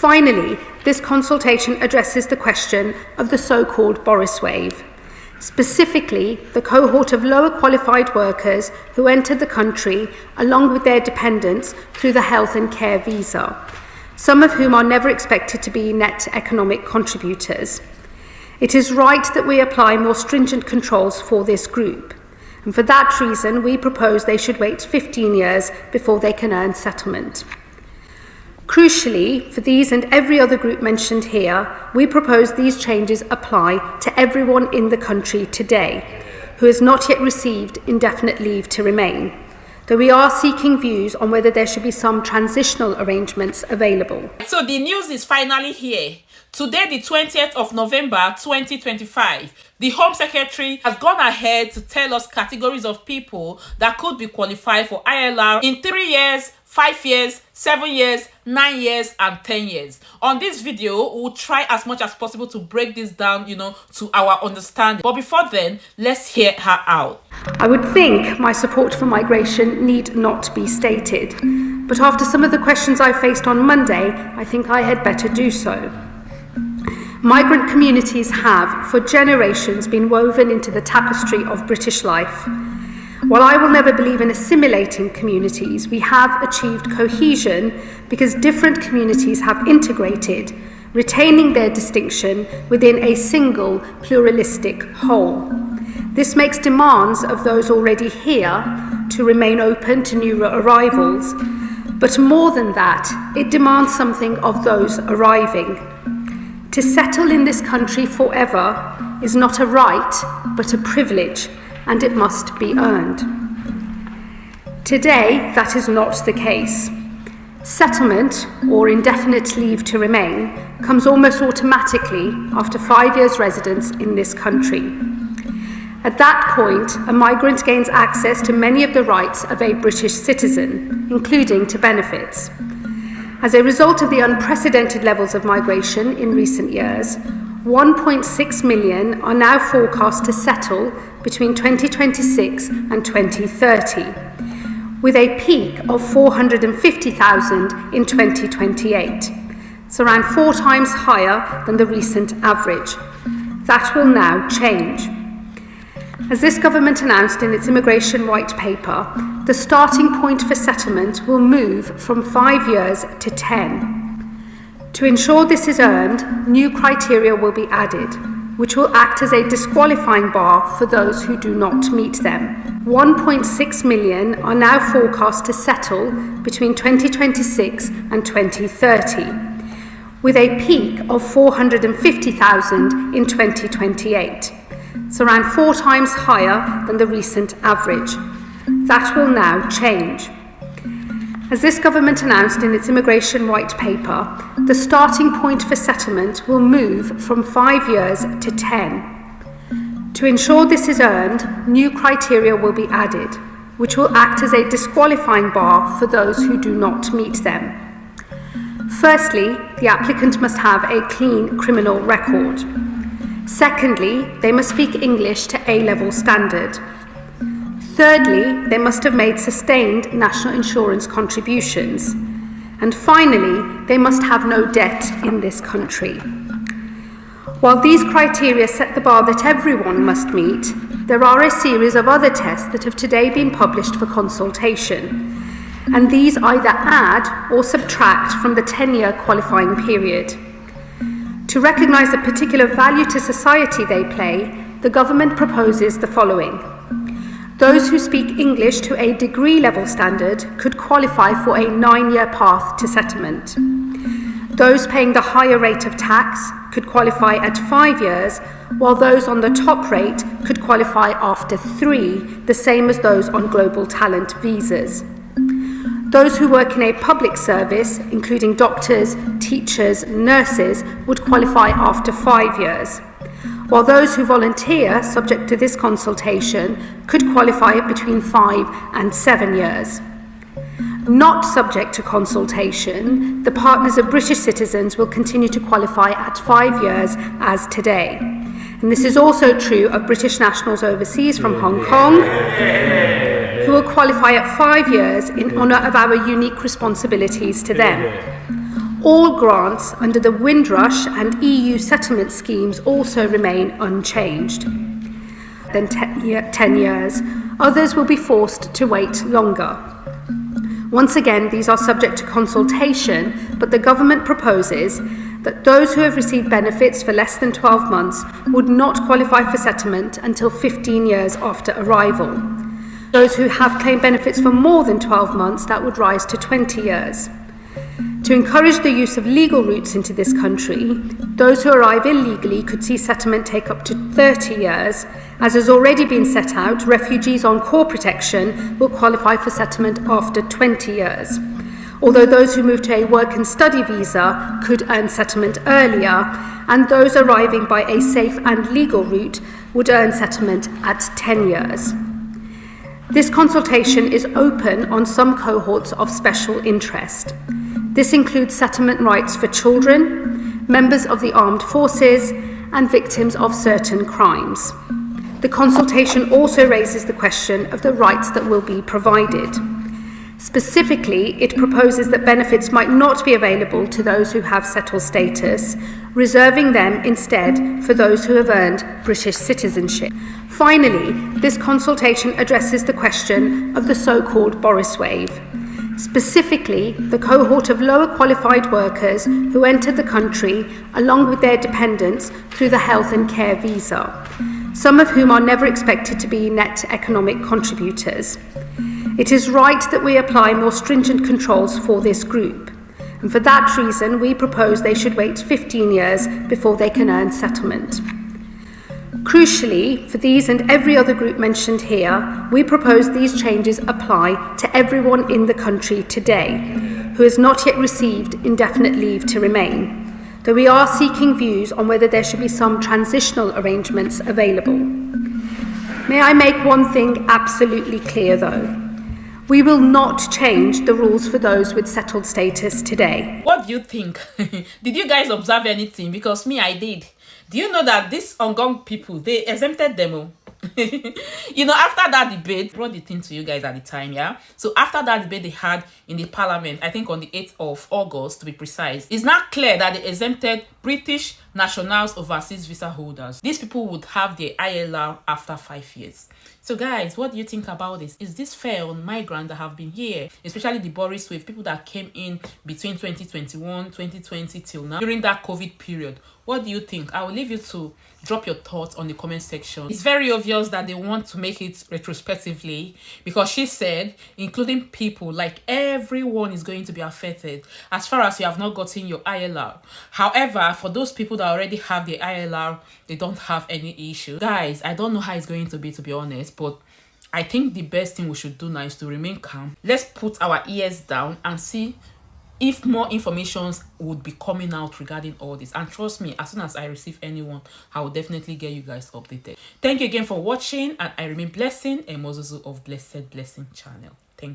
Finally, this consultation addresses the question of the so-called Boris wave, specifically the cohort of lower qualified workers who entered the country along with their dependents through the health and care visa, some of whom are never expected to be net economic contributors. It is right that we apply more stringent controls for this group, and for that reason we propose they should wait 15 years before they can earn settlement. Crucially, for these and every other group mentioned here, we propose these changes apply to everyone in the country today who has not yet received indefinite leave to remain, though we are seeking views on whether there should be some transitional arrangements available. So the news is finally here. Today, the 20th of November 2025, the Home Secretary has gone ahead to tell us categories of people that could be qualified for ILR in 3 years, 5 years, 7 years, 9 years, and 10 years. On this video, we'll try as much as possible to break this down, to our understanding. But before then, let's hear her out. I would think my support for migration need not be stated, but after some of the questions I faced on Monday, I think I had better do so. Migrant communities have, for generations, been woven into the tapestry of British life. While I will never believe in assimilating communities, we have achieved cohesion because different communities have integrated, retaining their distinction within a single pluralistic whole. This makes demands of those already here to remain open to new arrivals, but more than that, it demands something of those arriving. To settle in this country forever is not a right, but a privilege, and it must be earned. Today, that is not the case. Settlement, or indefinite leave to remain, comes almost automatically after 5 years' residence in this country. At that point, a migrant gains access to many of the rights of a British citizen, including to benefits. As a result of the unprecedented levels of migration in recent years, 1.6 million are now forecast to settle between 2026 and 2030, with a peak of 450,000 in 2028. It's around 4 times higher than the recent average. That will now change. As this government announced in its immigration white paper, the starting point for settlement will move from 5 years to 10. To ensure this is earned, new criteria will be added, which will act as a disqualifying bar for those who do not meet them. 1.6 million are now forecast to settle between 2026 and 2030, with a peak of 450,000 in 2028. It's around 4 times higher than the recent average. That will now change. As this government announced in its immigration white paper, the starting point for settlement will move from 5 years to 10. To ensure this is earned, new criteria will be added, which will act as a disqualifying bar for those who do not meet them. Firstly, the applicant must have a clean criminal record. Secondly, they must speak English to A-level standard. Thirdly, they must have made sustained national insurance contributions. And finally, they must have no debt in this country. While these criteria set the bar that everyone must meet, there are a series of other tests that have today been published for consultation, and these either add or subtract from the 10-year qualifying period. To recognise the particular value to society they play, the government proposes the following. Those who speak English to a degree level standard could qualify for a 9-year path to settlement. Those paying the higher rate of tax could qualify at 5 years, while those on the top rate could qualify after 3, the same as those on global talent visas. Those who work in a public service, including doctors, teachers, nurses, would qualify after 5 years, while those who volunteer, subject to this consultation, could qualify at between 5 and 7 years. Not subject to consultation, the partners of British citizens will continue to qualify at 5 years as today. And this is also true of British nationals overseas from Hong Kong, who will qualify at 5 years in honour of our unique responsibilities to them. All grants under the Windrush and EU settlement schemes also remain unchanged. Then 10 years. Others will be forced to wait longer. Once again, these are subject to consultation, but the government proposes that those who have received benefits for less than 12 months would not qualify for settlement until 15 years after arrival. Those who have claimed benefits for more than 12 months, that would rise to 20 years. To encourage the use of legal routes into this country, those who arrive illegally could see settlement take up to 30 years. As has already been set out, refugees on core protection will qualify for settlement after 20 years. Although those who move to a work and study visa could earn settlement earlier, and those arriving by a safe and legal route would earn settlement at 10 years. This consultation is open on some cohorts of special interest. This includes settlement rights for children, members of the armed forces, and victims of certain crimes. The consultation also raises the question of the rights that will be provided. Specifically, it proposes that benefits might not be available to those who have settled status, reserving them instead for those who have earned British citizenship. Finally, this consultation addresses the question of the so-called Boris wave. Specifically, the cohort of lower qualified workers who entered the country along with their dependents through the health and care visa, some of whom are never expected to be net economic contributors. It is right that we apply more stringent controls for this group, and for that reason we propose they should wait 15 years before they can earn settlement. Crucially, for these and every other group mentioned here, we propose these changes apply to everyone in the country today who has not yet received indefinite leave to remain, though we are seeking views on whether there should be some transitional arrangements available. May I make one thing absolutely clear though? We will not change the rules for those with settled status today. What do you think? Did you guys observe anything? Because me, I did. Do you know that these Ongong people, they exempted them? After that debate, I brought the thing to you guys at the time, yeah? So after that debate they had in the parliament, I think on the 8th of August to be precise, it's now clear that they exempted British nationals overseas visa holders. These people would have their ILR after 5 years. So guys, what do you think about this? Is this fair on migrants that have been here, especially the Boris wave, people that came in between 2021, 2020 till now, during that COVID period? What do you think? I will leave you to drop your thoughts on the comment section. It's very obvious that they want to make it retrospectively because she said, including people, like everyone is going to be affected as far as you have not gotten your ILR. However, for those people that already have the ILR, they don't have any issue. Guys, I don't know how it's going to be honest, but I think the best thing we should do now is to remain calm. Let's put our ears down and see if more information would be coming out regarding all this. And trust me, as soon as I receive anyone, I will definitely get you guys updated. Thank you again for watching, and I remain blessing, a Mozuzu of Blessed Blessing channel. Thank you.